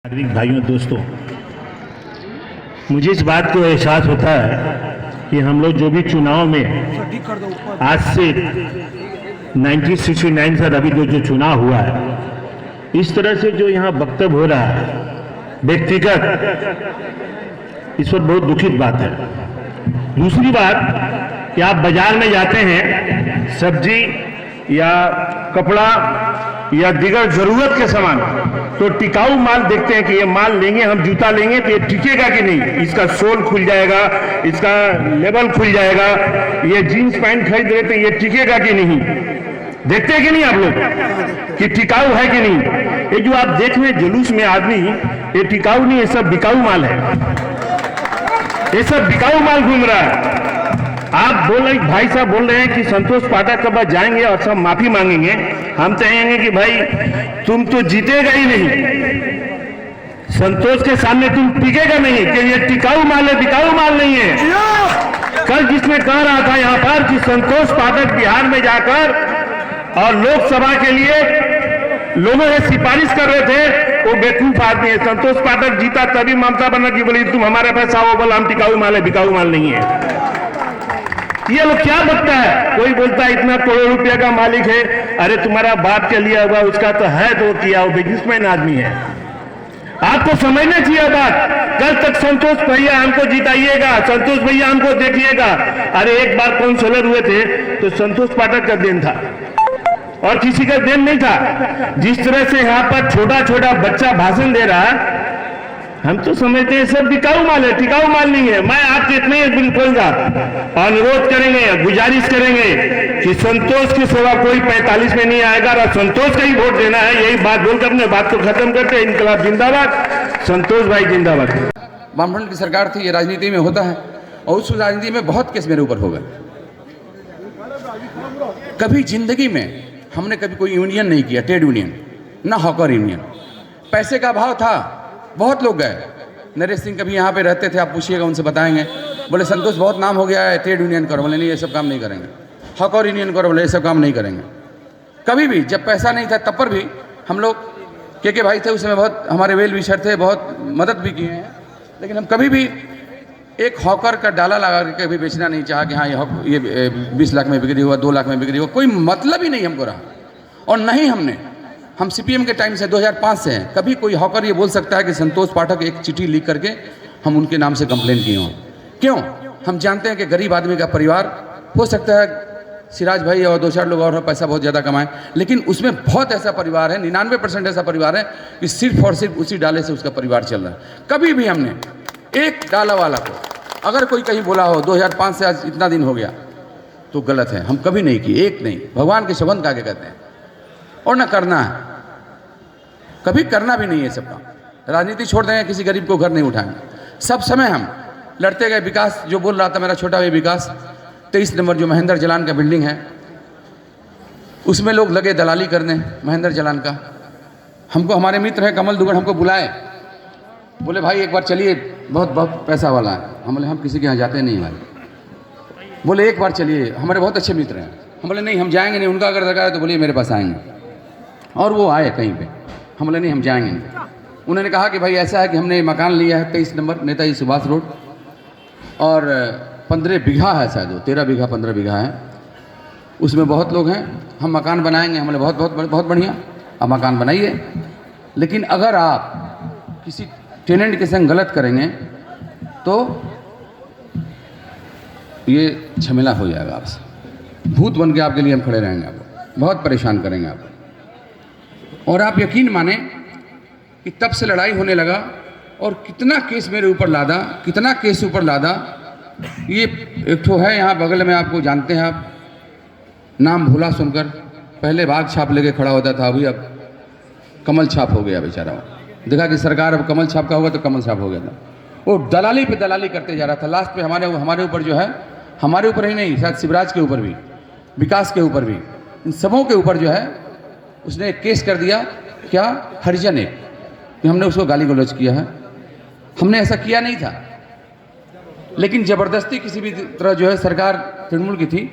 नागरिक भाइयों दोस्तों, मुझे इस बात को एहसास होता है कि हम लोग जो भी चुनाव में आज से 1969 से अभी जो चुनाव हुआ है, इस तरह से जो यहाँ वक्तव्य हो रहा है व्यक्तिगत, इस पर बहुत दुखित बात है। दूसरी बात कि आप बाजार में जाते हैं, सब्जी या कपड़ा या दीगर जरूरत के सामान, तो टिकाऊ माल देखते हैं कि ये माल लेंगे, हम जूता लेंगे तो ये टिकेगा कि नहीं, इसका सोल खुल जाएगा, इसका लेवल खुल जाएगा, ये जीन्स पैंट खरीद रहे थे ये टिकेगा कि नहीं, देखते हैं कि नहीं आप लोग कि टिकाऊ है कि नहीं। ये जो आप देख रहे हैं जुलूस में आदमी, ये टिकाऊ नहीं, ये सब बिकाऊ माल है, ये सब बिकाऊ माल घूम रहा है। आप बोल रहे, भाई साहब बोल रहे हैं कि संतोष पाठक के पास जाएंगे और सब माफी मांगेंगे। हम कहेंगे कि भाई तुम तो जीतेगा ही नहीं, संतोष के सामने तुम टिकेगा नहीं, कि ये टिकाऊ माल है, बिकाऊ माल नहीं है। कल जिसने कह रहा था यहाँ पर कि संतोष पाठक बिहार में जाकर और लोकसभा के लिए लोगों से सिफारिश कर रहे थे, वो बेवकूफ आदमी है। संतोष पाठक जीता तभी ममता बनर्जी बोली तुम हमारे पास आओ, बोला हम टिकाऊ माल है, बिकाऊ माल नहीं है। ये लोग क्या बकता है, कोई बोलता है इतना करोड़ रुपया का मालिक है, अरे तुम्हारा बाप के लिया हुआ उसका तो है, तो किया, वो बिजनेसमैन आदमी है। आपको समझना चाहिए बात। कल तक संतोष भैया हमको जिताइएगा, संतोष भैया हमको देखिएगा, अरे एक बार काउंसलर हुए थे तो संतोष पाठक का देन था और किसी का देन नहीं था। जिस तरह से यहाँ पर छोटा छोटा बच्चा भाषण दे रहा है, हम तो समझते हैं सब बिकाऊ माल है, टिकाऊ माल नहीं है। मैं आपसे इतना ही बोलूंगा, अनुरोध करेंगे, गुजारिश करेंगे कि संतोष के सिवा कोई 45 में नहीं आएगा और संतोष का ही वोट देना है। यही बात बोलकर अपने बात को खत्म करते हैं। इनकलाब जिंदाबाद, संतोष भाई जिंदाबाद। वामफ्रंट की सरकार थी, ये राजनीति में होता है और उस राजनीति में बहुत केस मेरे ऊपर हो गए। कभी जिंदगी में हमने कभी कोई यूनियन नहीं किया, ट्रेड यूनियन ना हॉकर यूनियन। पैसे का अभाव था, बहुत लोग गए। नरेश सिंह कभी यहाँ पे रहते थे, आप पूछिएगा उनसे बताएंगे, बोले संतोष बहुत नाम हो गया है, ट्रेड यूनियन करो, बोले नहीं ये सब काम नहीं करेंगे। हॉकर यूनियन करो, बोले ये सब काम नहीं करेंगे। कभी भी जब पैसा नहीं था तब पर भी हम लोग के भाई थे, उसमें बहुत हमारे वेल विशर थे, बहुत मदद भी किए हैं, लेकिन हम कभी भी एक हॉकर का डाला लगा के कभी बेचना नहीं चाहा कि हाँ ये 20 लाख में बिक्री हुआ, 2 लाख में बिक्री हुआ, कोई मतलब ही नहीं हमको रहा। और नहीं हम सीपीएम के टाइम से 2005 से हैं, कभी कोई हॉकर ये बोल सकता है कि संतोष पाठक एक चिट्ठी लिख करके हम उनके नाम से कंप्लेन किए हों। क्यों? हम जानते हैं कि गरीब आदमी का परिवार हो सकता है, सिराज भाई और 2-4 लोग और पैसा बहुत ज़्यादा कमाएं, लेकिन उसमें बहुत ऐसा परिवार है, 99% ऐसा परिवार है कि सिर्फ और सिर्फ उसी डाले से उसका परिवार चल रहा है। कभी भी हमने एक डाला वाला को अगर कोई कहीं बोला हो 2005 से आज इतना दिन हो गया तो गलत है, हम कभी नहीं किए, एक नहीं। भगवान के सौगंध का कहते हैं, और ना करना है, कभी करना भी नहीं है सब काम। राजनीति छोड़ देंगे, किसी गरीब को घर नहीं उठाएंगे। सब समय हम लड़ते गए। विकास जो बोल रहा था मेरा छोटा भाई विकास, 23 नंबर जो महेंद्र जलान का बिल्डिंग है, उसमें लोग लगे दलाली करने महेंद्र जलान का। हमको हमारे मित्र हैं कमल दुगड़, हमको बुलाए, बोले भाई एक बार चलिए, बहुत पैसा वाला है। हम बोले हम किसी के यहाँ जाते नहीं भाई। बोले एक बार चलिए, हमारे बहुत अच्छे मित्र हैं। हम बोले नहीं हम जाएंगे नहीं, उनका अगर दरकार है तो बोलिए मेरे पास आएंगे। और वो आए कहीं पे, हम बोले नहीं हम जाएंगे नहीं। उन्होंने कहा कि भाई ऐसा है कि हमने मकान लिया है 23 नंबर नेताजी सुभाष रोड, और 15 बीघा है, शायद वो 13 बीघा 15 बीघा है, उसमें बहुत लोग हैं, हम मकान बनाएंगे। हमने बहुत बढ़िया, आप मकान बनाइए, लेकिन अगर आप किसी टेनेंट के संग गलत करेंगे तो ये झमेला हो जाएगा, आपसे भूत बन के आपके लिए हम खड़े रहेंगे, आपको बहुत परेशान करेंगे आपको। और आप यकीन माने कि तब से लड़ाई होने लगा और कितना केस मेरे ऊपर लादा, कितना केस ऊपर लादा। ये एक ठो है यहाँ बगल में, आपको जानते हैं आप, नाम भूला सुनकर, पहले बाघ छाप लेके खड़ा होता था, अभी अब कमल छाप हो गया बेचारा। देखा कि सरकार अब कमल छाप का होगा तो कमल छाप हो गया था। वो दलाली पे दलाली करते जा रहा था। लास्ट पे हमारे ऊपर जो है, हमारे ऊपर ही नहीं, शायद शिवराज के ऊपर भी, विकास के ऊपर भी, इन सबों के ऊपर जो है उसने एक केस कर दिया। क्या? हरिजन एक, कि हमने उसको गाली गलौज किया है। हमने ऐसा किया नहीं था, लेकिन जबरदस्ती किसी भी तरह जो है सरकार तृणमूल की थी,